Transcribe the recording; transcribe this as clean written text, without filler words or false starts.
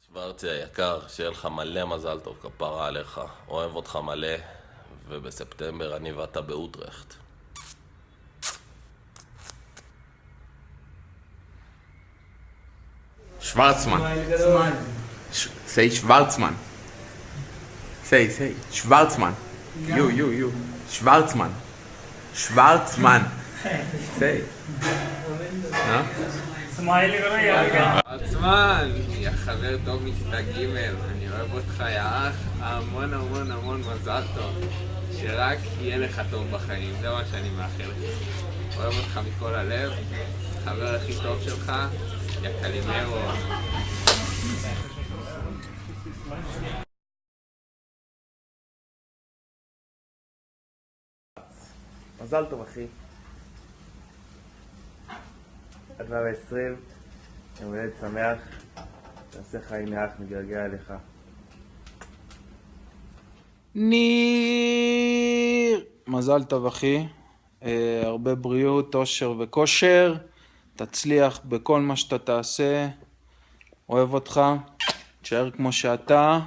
שוורצי היקר, שיהיה לך מלא מזל טוב, כפרה עליך. אוהב אותך מלא, ובספטמבר אני ואתה באוטרחט. Schwarzmann. Say Schwarzmann. Say. Schwarzmann. You. Schwarzmann. Schwarzmann. Say. No? סמיילי ולא יאללה. schwarzmann, יא חבר טוב מכיתה ג', אני אוהב אותך יא אח, המון מזל טוב. שרק יהיה לך טוב בחיים, זה מה שאני מאחל לך. אוהב אותך מכל הלב, חבר הכי טוב שלך, יא קלימרו. מזל טוב אחי. עד 120, יום הולדת שמח, תעשה חיים מאח, מתגעגע אליך. ניר, מזל טוב אחי, הרבה בריאות, אושר וכושר, תצליח בכל מה שאתה תעשה, אוהב אותך, תשאר כמו שאתה.